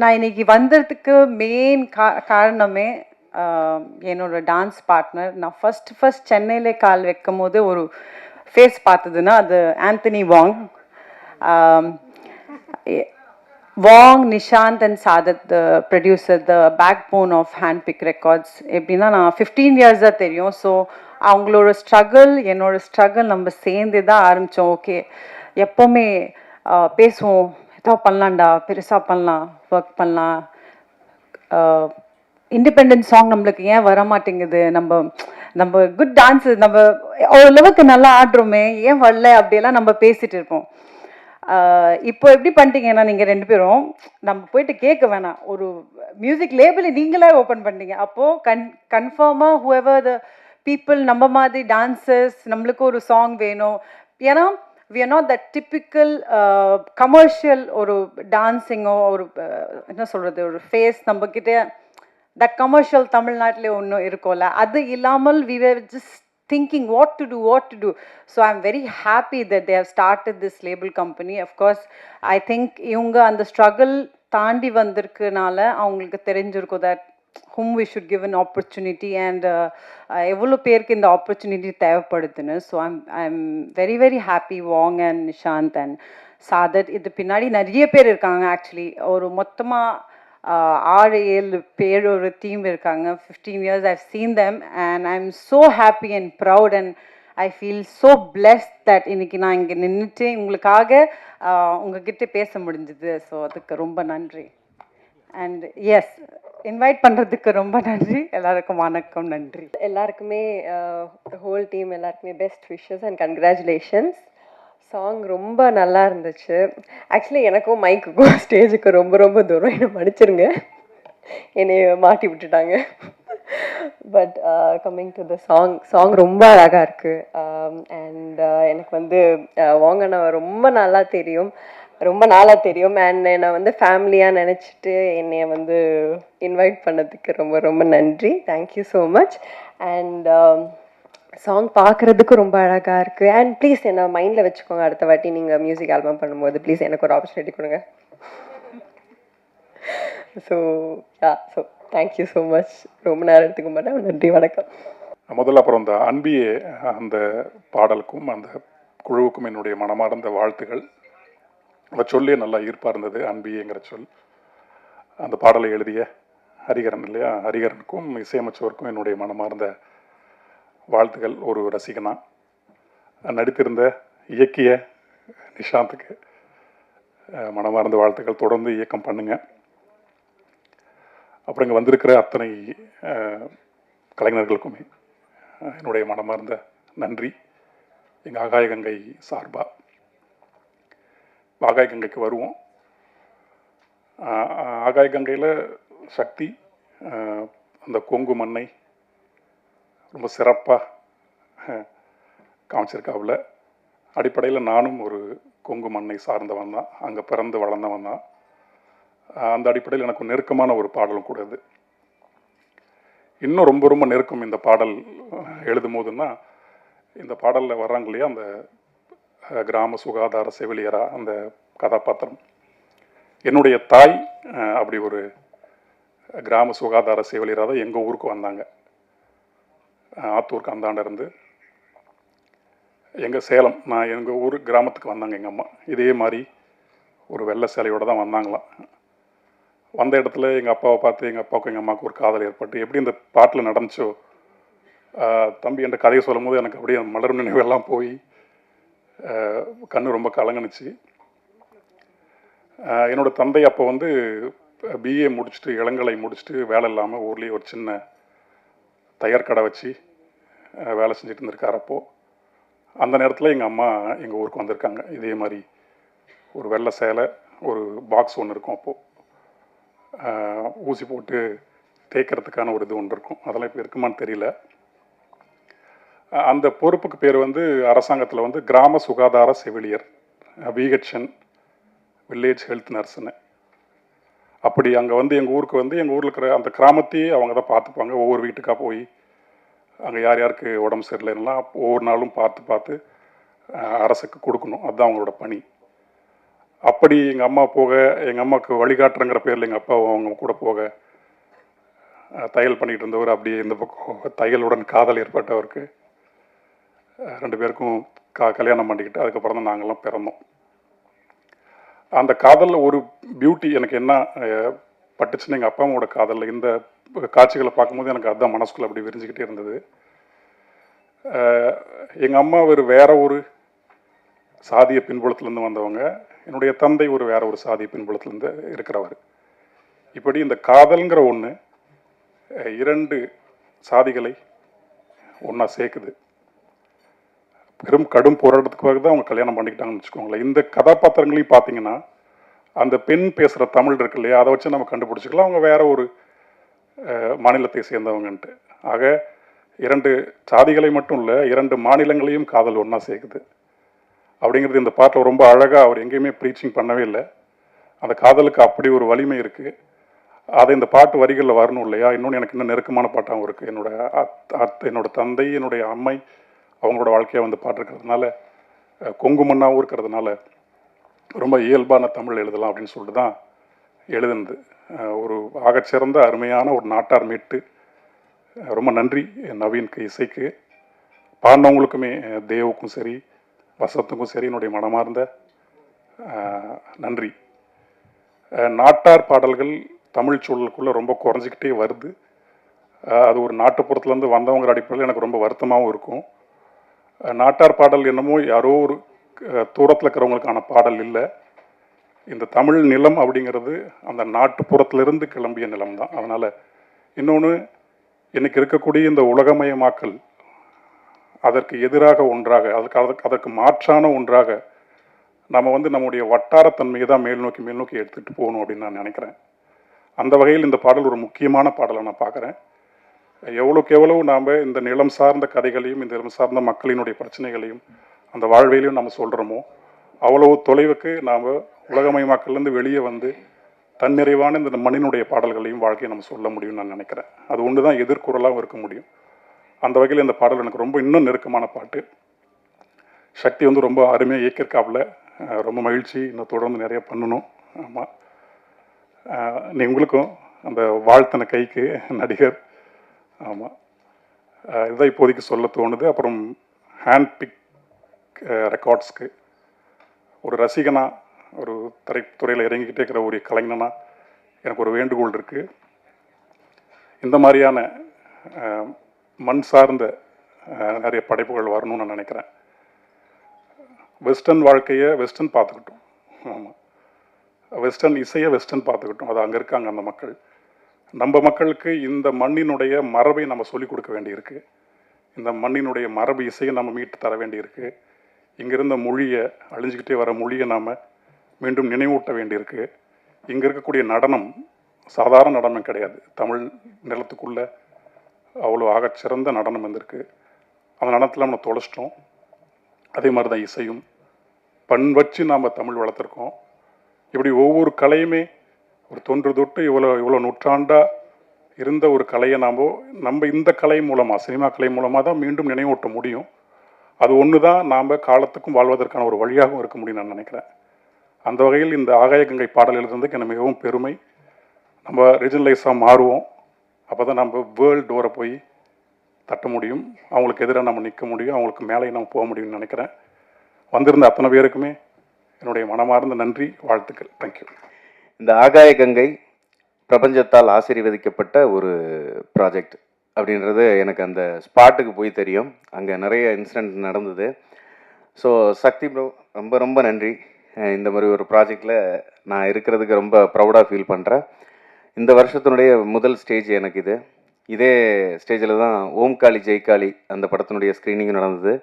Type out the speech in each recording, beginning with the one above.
நான் இன்னைக்கு வந்ததுக்கு மெயின் காரணமே என்னோட டான்ஸ் பார்ட்னர். நான் ஃபர்ஸ்ட் சென்னையில கால் வைக்கும் போது ஒரு ஃபேஸ் பார்த்ததுன்னா அது Anthony Wang. Wang, Nishanth and Saadat, the producer, the backbone of hand big records. எப்படின்னா நான் 15 இயர்ஸாக தெரியும். ஸோ அவங்களோட ஸ்ட்ரகிள் என்னோட ஸ்ட்ரகிள் நம்ம சேர்ந்து தான் ஆரம்பித்தோம். ஓகே, எப்போவுமே பேசுவோம், ஏதோ பண்ணலாம்டா, பெருசாக பண்ணலாம், ஒர்க் பண்ணலாம். இண்டிபெண்டன்ட் சாங் நம்மளுக்கு ஏன் வர மாட்டேங்குது, நம்ம குட் டான்ஸு, நம்ம ஓரளவுக்கு நல்லா ஆடுறோமே, ஏன் வரல, அப்படியெல்லாம் நம்ம பேசிகிட்டு இருப்போம். இப்போ எப்படி பண்ணிட்டீங்கன்னா நீங்கள் ரெண்டு பேரும் நம்ம போயிட்டு கேட்க வேணாம், ஒரு மியூசிக் லேபிளை நீங்களே ஓப்பன் பண்ணிட்டீங்க. அப்போது கன்ஃபார்மாக ஹூஎவர் த பீப்புள் நம்ம மாதிரி டான்சர்ஸ் நம்மளுக்கு ஒரு சாங் வேணும். ஏன்னா we are not that typical commercial ஒரு டான்ஸிங்கோ ஒரு என்ன சொல்கிறது ஒரு ஃபேஸ் நம்மக்கிட்ட தட் கமர்ஷியல் தமிழ்நாட்டிலே ஒன்று இருக்கும்ல, அது இல்லாமல் we were just thinking what to do. So I'm very happy that they have started this label company. Of course, I think இவங்க அந்த struggle தாண்டி வந்திருக்கனால அவங்களுக்கு தெரிஞ்சிருக்கும் that whom we should give an opportunity and எவ்வளோ பேருக்கு இந்த opportunity தேவைப்படுதுன்னு. So I'm very very happy Wang and Nishanth and Saadat. இது பின்னாடி நிறைய பேர் இருக்காங்க. ஆக்சுவலி ஒரு மொத்தமாக 6-7 பேர் ஒரு டீம் இருக்காங்க. 15 years I've seen them and I'm so happy and proud and I feel so blessed that இன்னைக்கு நான் இங்கே நின்றுட்டு உங்களுக்காக உங்ககிட்ட பேச முடிஞ்சுது. ஸோ அதுக்கு ரொம்ப நன்றி. அண்ட் எஸ், இன்வைட் பண்ணுறதுக்கு ரொம்ப நன்றி. எல்லாருக்கும் வணக்கம், நன்றி. எல்லாருக்குமே ஹோல் டீம் எல்லாருக்குமே best wishes and congratulations. Song ரொம்ப நல்லா இருந்துச்சு. ஆக்சுவலி எனக்கும் மைக்குக்கும் ஸ்டேஜுக்கு ரொம்ப ரொம்ப தூரம், என்னை மன்னிச்சிருங்க, என்னை மாட்டி விட்டுட்டாங்க. But coming to the song ரொம்ப அழகாக இருக்குது. அண்ட் எனக்கு வந்து வாங்கண்ணா ரொம்ப நாளாக தெரியும் அண்ட் என்னை வந்து ஃபேமிலியாக நினச்சிட்டு என்னைய வந்து இன்வைட் பண்ணதுக்கு ரொம்ப ரொம்ப நன்றி. Thank you so much. And song பார்க்குறதுக்கு ரொம்ப அழகாக இருக்குது. அண்ட் ப்ளீஸ் என்னை மைண்டில் வச்சுக்கோங்க, அடுத்த வாட்டி நீங்கள் மியூசிக் ஆல்பம் பண்ணும்போது ப்ளீஸ் எனக்கு ஒரு ஆப்பர்ச்சுனிட்டி கொடுங்க. So thank you so much. ரொம்ப நேரம் எடுத்துக்க மாட்டேன். நன்றி, வணக்கம். முதல்ல அப்புறம் அந்த அன்பியே அந்த பாடலுக்கும் அந்த குழுவுக்கும் என்னுடைய மனமார்ந்த வாழ்த்துகள். அந்த சொல்லே நல்லா ஈர்ப்பாக இருந்தது, அன்பியேங்கிற சொல். அந்த பாடலை எழுதிய ஹரிகரன் இல்லையா, ஹரிகரனுக்கும் இசையமைச்சவருக்கும் என்னுடைய மனமார்ந்த வாழ்த்துக்கள். ஒரு ரசிகனா நடித்திருந்த இயக்கிய நிஷாந்துக்கு மனமார்ந்த வாழ்த்துக்கள். தொடர்ந்து இயக்கம் பண்ணுங்க. அப்புறம் இங்கே வந்திருக்கிற அத்தனை கலைஞர்களுக்குமே என்னுடைய மனமார்ந்த நன்றி. எங்கள் ஆகாய கங்கை சார்பா ஆகாய கங்கைக்கு வருவோம். ஆகாய கங்கையில் சக்தி அந்த கொங்கு மண்ணை ரொம்ப சிறப்பாக காமிச்சிருக்காவில். அடிப்படையில் நானும் ஒரு கொங்கு மண்ணை சார்ந்தவன் தான், அங்கே பிறந்து வளர்ந்தவன் தான். அந்த அடிப்படையில் எனக்கு நெருக்கமான ஒரு பாடலும் கூட இது. இன்னும் ரொம்ப ரொம்ப நெருக்கம் இந்த பாடல் எழுதும் போதுன்னா, இந்த பாடலில் வர்றாங்க இல்லையா அந்த கிராம சுகாதார செவிலியராக அந்த கதாபாத்திரம். என்னுடைய தாய் அப்படி ஒரு கிராம சுகாதார செவிலியராக தான் எங்கள் ஊருக்கு வந்தாங்க. ஆத்தூருக்கு அந்தாண்ட இருந்து எங்கள் சேலம், நான் எங்கள் ஊர் கிராமத்துக்கு வந்தாங்க எங்கள் அம்மா. இதே மாதிரி ஒரு வெள்ளை சேலையோடு தான் வந்தாங்களாம். வந்த இடத்துல எங்கள் அப்பாவை பார்த்து எங்கள் அப்பாவுக்கும் எங்கள் அம்மாவுக்கு ஒரு காதல் ஏற்பட்டு எப்படி இந்த பாட்டில் நடந்துச்சோ, தம்பி என்ற கதையை சொல்லும் போது எனக்கு அப்படியே மலர் நினைவெல்லாம் போய் கண்ணு ரொம்ப கலங்குனுச்சு. என்னோடய தந்தை அப்போ வந்து பிஏ முடிச்சுட்டு இளங்கலை முடிச்சுட்டு வேலை இல்லாமல் ஊர்லேயே ஒரு சின்ன தயார் கடை வச்சு வேலை செஞ்சுட்டு இருந்திருக்கார். அப்போது அந்த நேரத்தில் எங்கள் அம்மா எங்கள் ஊருக்கு வந்திருக்காங்க. இதே மாதிரி ஒரு வெள்ளை சேலை, ஒரு பாக்ஸ் ஒன்று இருக்கும். அப்போது ஊசி போட்டு தேய்க்கிறதுக்கான ஒரு இது ஒன்று இருக்கும். அதெல்லாம் இப்போ இருக்குமான்னு தெரியல. அந்த பொறுப்புக்கு பேர் வந்து அரசாங்கத்தில் வந்து கிராம சுகாதார செவிலியர், விஹெச்என், வில்லேஜ் ஹெல்த் நர்ஸுன்னு. அப்படி அங்கே வந்து எங்கள் ஊருக்கு வந்து எங்கள் ஊரில் இருக்கிற அந்த கிராமத்தையே அவங்க தான் பார்த்துப்பாங்க. ஒவ்வொரு வீட்டுக்காக போய் அங்கே யார் யாருக்கு உடம்பு சரியில்லைன்னா ஒவ்வொரு நாளும் பார்த்து அரசுக்கு கொடுக்கணும். அதுதான் அவங்களோட பணி. அப்படி எங்கள் அம்மா போக, எங்கள் அம்மாவுக்கு வழிகாட்டுறங்கிற பேரில் எங்கள் அப்பா அவங்க கூட போக, தையல் பண்ணிகிட்டு இருந்தவர் அப்படியே இந்த பக்கம் தையலுடன் காதல் ஏற்பட்டவருக்கு 2 பேருக்கும் கல்யாணம் பண்ணிக்கிட்டு அதுக்கப்புறம் தான் நாங்கள்லாம் பிறந்தோம். அந்த காதலில் ஒரு பியூட்டி எனக்கு என்ன பட்டுச்சுன்னு, எங்கள் அப்பா அம்மாவோட காதலில் இந்த காட்சிகளை பார்க்கும்போது எனக்கு அதுதான் மனசுக்குள்ளே அப்படி விரிஞ்சிக்கிட்டே இருந்தது. எங்கள் அம்மா வேற ஒரு சாதிய பின்புலத்திலேருந்து வந்தவங்க, என்னுடைய தந்தை வேற ஒரு சாதிய பின்புலத்திலேருந்து இருக்கிறவர். இப்படி இந்த காதல்ங்கிற ஒன்று 2 சாதிகளை ஒன்றா சேர்க்குது. கடும் போராட்டத்துக்காக தான் அவங்க கல்யாணம் பண்ணிக்கிட்டாங்கன்னு வச்சுக்கோங்களேன். இந்த கதாபாத்திரங்களையும் பார்த்தீங்கன்னா அந்த பெண் பேசுகிற தமிழ் இருக்கு இல்லையா, அதை வச்சு நம்ம கண்டுபிடிச்சிக்கலாம் அவங்க வேற ஒரு மாநிலத்தை சேர்ந்தவங்கன்ட்டு. ஆக 2 சாதிகளை மட்டும் இல்லை, 2 மாநிலங்களையும் காதல் ஒன்றா சேர்க்குது அப்படிங்கிறது இந்த பாட்டில் ரொம்ப அழகாக அவர் எங்கேயுமே ப்ரீச்சிங் பண்ணவே இல்லை. அந்த காதலுக்கு அப்படி ஒரு வலிமை இருக்குது. அதை இந்த பாட்டு வரிகளில் வரணும் இல்லையா. இன்னொன்று எனக்கு இன்னும் நெருக்கமான பாட்டாகவும் இருக்குது. என்னோட தந்தை, என்னுடைய அம்மை, அவங்களோட வாழ்க்கையை வந்து பாட்டு இருக்கிறதுனால, கொங்கு மண்ணாகவும் இருக்கிறதுனால ரொம்ப இயல்பான தமிழ் எழுதலாம் அப்படின்னு சொல்லிட்டு தான் எழுதுனது. ஒரு ஆகச்சிறந்த அருமையான ஒரு நாட்டார் மீட்டு. ரொம்ப நன்றி நவீனுக்கு, இசைக்கு, பாடினவங்களுக்குமே, தேவுக்கும் சரி வசத்துக்கும் சரி என்னுடைய மனமார்ந்த நன்றி. நாட்டார் பாடல்கள் தமிழ் சூழலுக்குள்ளே ரொம்ப குறைஞ்சிக்கிட்டே வருது. அது ஒரு நாட்டுப்புறத்துலேருந்து வந்தவங்கிற அடிப்படையில் எனக்கு ரொம்ப வருத்தமாகவும் இருக்கும். நாட்டார் பாடல் என்னமோ யாரோ ஒரு தூரத்தில் இருக்கிறவங்களுக்கான பாடல் இல்லை. இந்த தமிழ் நிலம் அப்படிங்கிறது அந்த நாட்டுப்புறத்திலிருந்து கிளம்பிய நிலம் தான். அதனால் இன்னொன்று, இன்னைக்கு இருக்கக்கூடிய இந்த உலகமயமாக்கல் அதற்கு எதிராக ஒன்றாக, அதற்கு மாற்றான ஒன்றாக நம்ம வந்து நம்முடைய வட்டாரத்தன்மையை தான் மேல் நோக்கி எடுத்துகிட்டு போகணும் அப்படின்னு நான் நினைக்கிறேன். அந்த வகையில் இந்த பாடல் ஒரு முக்கியமான பாடலை நான் பார்க்குறேன். எவ்வளோக்கு எவ்வளவு நாம் இந்த நிலம் சார்ந்த கதைகளையும், இந்த நிலம் சார்ந்த மக்களினுடைய பிரச்சனைகளையும், அந்த வாழ்வையிலையும் நம்ம சொல்கிறோமோ, அவ்வளவு தொலைவுக்கு நாம் உலகமயமாக்கல்லேருந்து வெளியே வந்து தன்னிறைவான இந்த மண்ணினுடைய பாடல்களையும் வாழ்க்கையை நம்ம சொல்ல முடியும்னு நான் நினைக்கிறேன். அது ஒன்று தான் எதிர்குறலாகவும் இருக்க முடியும். அந்த வகையில் இந்த பாடல் எனக்கு ரொம்ப இன்னும் நெருக்கமான பாட்டு. சக்தி வந்து ரொம்ப அருமையாக இயக்கியிருக்காப்புல. ரொம்ப மகிழ்ச்சி. இன்னும் தொடர்ந்து நிறைய பண்ணணும். ஆமாம், நீ உங்களுக்கும் அந்த வாழ்த்தின கைக்கு நடிகர். ஆமாம், இதுதான் இப்போதைக்கு சொல்ல தோணுது. அப்புறம் ஹேண்ட் பிக் ரெக்கார்ட்ஸ்க்கு ஒரு ரசிகனா, ஒரு திரைத்துறையில் இறங்கிக்கிட்டே இருக்கிற ஒரு கலைஞனா எனக்கு ஒரு வேண்டுகோள் இருக்குது. இந்த மாதிரியான மண் சார்ந்த நிறைய படைப்புகள் வரணும்னு நான் நினைக்கிறேன். வெஸ்டர்ன் வாழ்க்கையை வெஸ்டர்ன் பார்த்துக்கிட்டோம். ஆமாம், வெஸ்டர்ன் இசையை வெஸ்டர்ன் பார்த்துக்கிட்டோம். அது அங்கே இருக்காங்க அந்த மக்கள். நம்ம மக்களுக்கு இந்த மண்ணினுடைய மரபை நம்ம சொல்லிக் கொடுக்க வேண்டியிருக்கு. இந்த மண்ணினுடைய மரபு இசையை நம்ம மீட்டு தர வேண்டியிருக்கு. இங்கிருந்த மொழியை, அழிஞ்சிக்கிட்டே வர மொழியை நாம் மீண்டும் நினைவூட்ட வேண்டியிருக்கு. இங்கே இருக்கக்கூடிய நடனம் சாதாரண நடனம் கிடையாது. தமிழ் நிலத்துக்குள்ளே அவ்வளோ ஆகச்சிறந்த நடனம் வந்திருக்கு. அந்த நடனத்தில் நம்ம தொலைச்சிட்டோம். அதே மாதிரி தான் இசையும் பண் வச்சு நாம் தமிழ் வளர்த்துருக்கோம். இப்படி ஒவ்வொரு கலையுமே ஒரு தொன்று தொட்டு இவ்வளோ நூற்றாண்டாக இருந்த ஒரு கலையை நம்ம இந்த கலை மூலமாக, சினிமா கலை மூலமாக தான் மீண்டும் நினைவூட்ட முடியும். அது ஒன்று தான் நாம் காலத்துக்கும் வாழ்வதற்கான ஒரு வழியாகவும் இருக்க முடியும் நான் நினைக்கிறேன். அந்த வகையில் இந்த ஆகாய கங்கை பாடல் எழுதுறதுக்கு எனக்கு மிகவும் பெருமை. நம்ம ரீஜனலைஸாக மாறுவோம். அப்போ தான் நம்ம வேர்ல்டு டோரை போய் தட்ட முடியும். அவங்களுக்கு எதிராக நம்ம நிற்க முடியும். அவங்களுக்கு மேலே நம்ம போக முடியும்னு நினைக்கிறேன். வந்திருந்த அத்தனை பேருக்குமே என்னுடைய மனமார்ந்த நன்றி, வாழ்த்துக்கள். தேங்க்யூ. இந்த ஆகாய கங்கை பிரபஞ்சத்தால் ஆசீர்வதிக்கப்பட்ட ஒரு ப்ராஜெக்ட் அப்படின்றது எனக்கு அந்த ஸ்பாட்டுக்கு போய் தெரியும். அங்கே நிறைய இன்சிடெண்ட் நடந்தது. ஸோ சக்தி ப்ரோ, ரொம்ப ரொம்ப நன்றி. இந்த மாதிரி ஒரு ப்ராஜெக்டில் நான் இருக்கிறதுக்கு ரொம்ப ப்ரௌடாக ஃபீல் பண்ணுறேன். இந்த வருஷத்தினுடைய முதல் ஸ்டேஜ் எனக்கு இதே ஸ்டேஜில் தான் ஓம்காளி ஜெய்காளி அந்த படத்தினுடைய ஸ்க்ரீனிங் நடந்தது.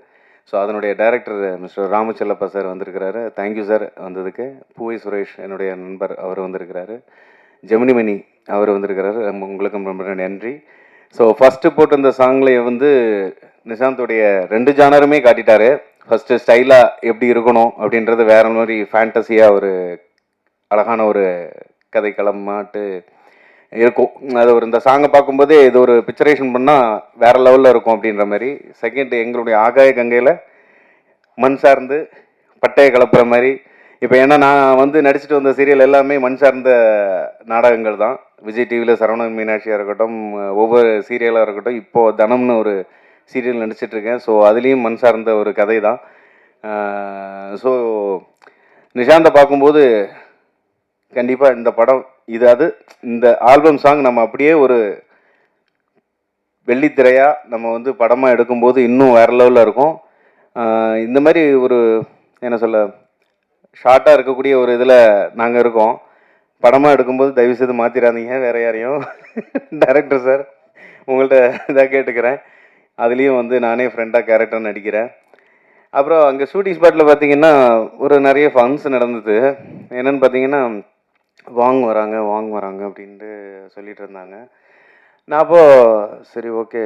ஸோ அதனுடைய டைரக்டர் மிஸ்டர் ராமச்செல்லப்பா சார் வந்திருக்கிறாரு. தேங்க்யூ சார் வந்ததுக்கு. பூவை சுரேஷ் என்னுடைய நண்பர், அவர் வந்திருக்கிறாரு. ஜெமினிமணி அவர் வந்திருக்கிறாரு. உங்களுக்கும் ரொம்ப நன்றி. ஸோ ஃபஸ்ட்டு போட்டு இந்த சாங்கில் வந்து நிஷாந்தோடைய 2 ஜானருமே காட்டிட்டாரு. ஃபஸ்ட்டு ஸ்டைலாக எப்படி இருக்கணும் அப்படின்றது வேற மாதிரி ஃபேண்டஸியாக ஒரு அழகான ஒரு கதைக்களம் மாட்டு இருக்கும். அது ஒரு இந்த சாங்கை பார்க்கும்போதே இது ஒரு பிக்சரேஷன் பண்ணால் வேறு லெவலில் இருக்கும் அப்படின்ற மாதிரி. செகண்ட், எங்களுடைய ஆகாய கங்கையில் மண் சார்ந்து பட்டையை கலப்புற மாதிரி இப்போ ஏன்னா நான் வந்து நடிச்சுட்டு வந்த சீரியல் எல்லாமே மண் சார்ந்த நாடகங்கள் தான். விஜய் டிவியில் சரவணன் மீனாட்சியாக இருக்கட்டும், ஒவ்வொரு சீரியலாக இருக்கட்டும், இப்போது தனம்னு ஒரு சீரியல் நடிச்சிட்ருக்கேன். ஸோ அதுலேயும் மண் சார்ந்த ஒரு கதை தான். ஸோ நிஷாந்தை பார்க்கும்போது கண்டிப்பாக இந்த படம் இந்த ஆல்பம் சாங் நம்ம அப்படியே ஒரு வெள்ளித்திரையாக நம்ம வந்து படமாக எடுக்கும்போது இன்னும் வேறு லெவலில் இருக்கும். இந்த மாதிரி ஒரு என்ன சொல்ல ஷார்ட்டாக இருக்கக்கூடிய ஒரு இதில் நாங்கள் இருக்கோம். படமாக எடுக்கும்போது தயவுசெய்து மாற்றிடாதீங்க வேறு யாரையும். டைரக்டர் சார் உங்கள்கிட்ட இதாக கேட்டுக்கிறேன். அதுலேயும் வந்து நானே ஃப்ரெண்டாக கேரக்டர் நடிக்கிறேன். அப்புறம் அங்கே ஷூட்டிங் ஸ்பாட்டில் பார்த்தீங்கன்னா ஒரு நிறைய ஃபங்க்ஸ் நடந்தது. என்னென்னு பார்த்தீங்கன்னா வாங்க வராங்க அப்படின்ட்டு சொல்லிட்டு இருந்தாங்க. நான் அப்போது சரி ஓகே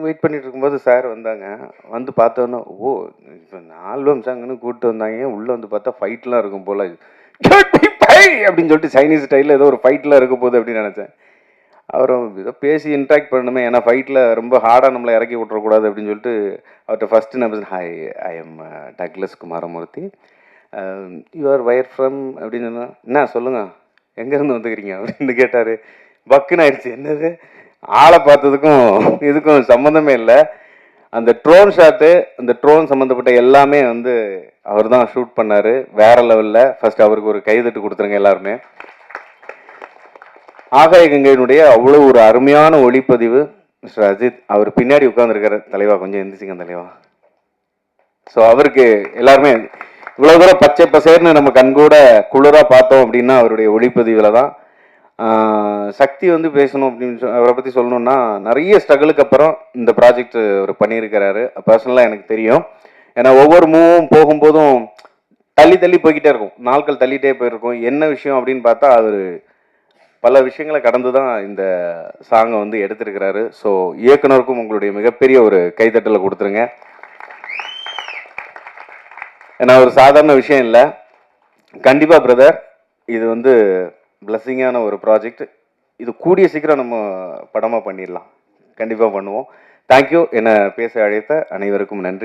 வெயிட் பண்ணிட்டு இருக்கும்போது சார் வந்தாங்க. வந்து பார்த்தோன்னே ஓ இப்போ ஆல்பம் சாங்குன்னு கூப்பிட்டு வந்தாங்க. உள்ளே வந்து பார்த்தா ஃபைட்லாம் இருக்கும் போல் அப்படின்னு சொல்லிட்டு சைனீஸ் ஸ்டைலில் ஏதோ ஒரு ஃபைட்லாம் இருக்க போகுது அப்படின்னு நினச்சேன். அப்புறம் ஏதோ பேசி இன்ட்ராக்ட் பண்ணணுமே, ஏன்னா ஃபைட்டில் ரொம்ப ஹார்டாக நம்மளை இறக்கி விட்றக்கூடாது அப்படின்னு சொல்லிட்டு அவர்கிட்ட ஃபஸ்ட்டு நான் hi I am Douglas Kumaramurthy, you are where from அப்படின்னு சொன்னா என்ன சொல்லுங்கள் எங்கேருந்து வந்துக்கிறீங்க அப்படின்னு கேட்டார். பக்குன்னு ஆயிடுச்சு. என்னது ஆளை பார்த்ததுக்கும் இதுக்கும் சம்மந்தமே இல்லை. அந்த ட்ரோன் ஷாட்டு, அந்த ட்ரோன் சம்மந்தப்பட்ட எல்லாமே வந்து அவர் தான் ஷூட் பண்ணார் வேற லெவலில். ஃபர்ஸ்ட் அவருக்கு ஒரு கைதட்டு கொடுத்துருங்க எல்லாருமே. ஆகாய கங்கையினுடைய அவ்வளோ ஒரு அருமையான ஒளிப்பதிவு. மிஸ்டர் அஜித் அவர் பின்னாடி உட்காந்துருக்காரு. தலைவா கொஞ்சம் எந்திரிச்சிங்க தலைவா. ஸோ அவருக்கு எல்லாருமே இவ்வளோ தூரம் பச்சை பசேர்னு நம்ம கண்கூட குளிராக பார்த்தோம் அப்படின்னா அவருடைய ஒளிப்பதிவில் தான். சக்தி வந்து பேசணும் அப்படின்னு அவரை பற்றி சொல்லணும்னா நிறைய ஸ்ட்ரகிளுக்கு அப்புறம் இந்த ப்ராஜெக்ட் அவர் பண்ணியிருக்கிறாரு. பர்சனலாக எனக்கு தெரியும். ஏன்னா ஒவ்வொரு மூவும் போகும்போதும் தள்ளி போய்கிட்டே இருக்கும், நாட்கள் தள்ளிட்டே போயிருக்கும். என்ன விஷயம் அப்படின்னு பார்த்தா அவர் பல விஷயங்களை கடந்து தான் இந்த சாங்கை வந்து எடுத்திருக்கிறாரு. ஸோ இயக்குனருக்கும் உங்களுடைய மிகப்பெரிய ஒரு கைத்தட்டலை கொடுத்துருங்க. ஏன்னா ஒரு சாதாரண விஷயம் இல்லை. கண்டிப்பாக பிரதர் இது வந்து பிளஸ்ஸிங்கான ஒரு ப்ராஜெக்ட். இது கூடிய சீக்கிரம் நம்ம படமாக பண்ணிடலாம். கண்டிப்பாக பண்ணுவோம். தேங்க்யூ. என்னை பேச அழைத்த அனைவருக்கும் நன்றி.